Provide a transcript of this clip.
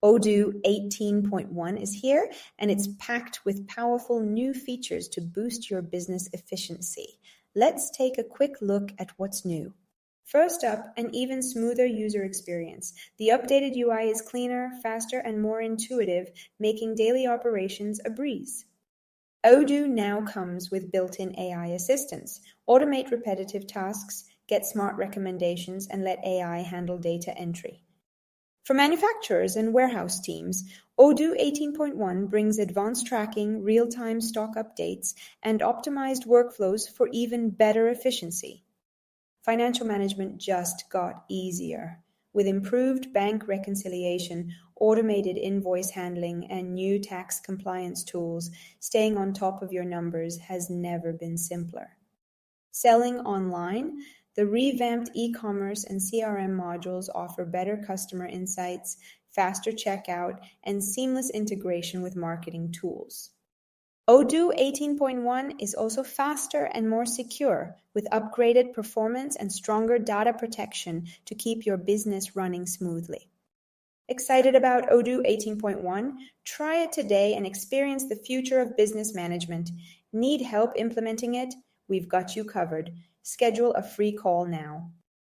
Odoo 18.1 is here, and it's packed with powerful new features to boost your business efficiency. Let's take a quick look at what's new. First up, an even smoother user experience. The updated UI is cleaner, faster, and more intuitive, making daily operations a breeze. Odoo now comes with built-in AI assistance. Automate repetitive tasks, get smart recommendations, and let AI handle data entry. For manufacturers and warehouse teams, Odoo 18.1 brings advanced tracking, real-time stock updates, and optimized workflows for even better efficiency. Financial management just got easier. With improved bank reconciliation, automated invoice handling, and new tax compliance tools, staying on top of your numbers has never been simpler. Selling online, the revamped eCommerce and CRM modules offer better customer insights, faster checkout, and seamless integration with marketing tools. Odoo 18.1 is also faster and more secure, with upgraded performance and stronger data protection to keep your business running smoothly. Excited about Odoo 18.1? Try it today and experience the future of business management. Need help implementing it? We've got you covered. Schedule a free call now.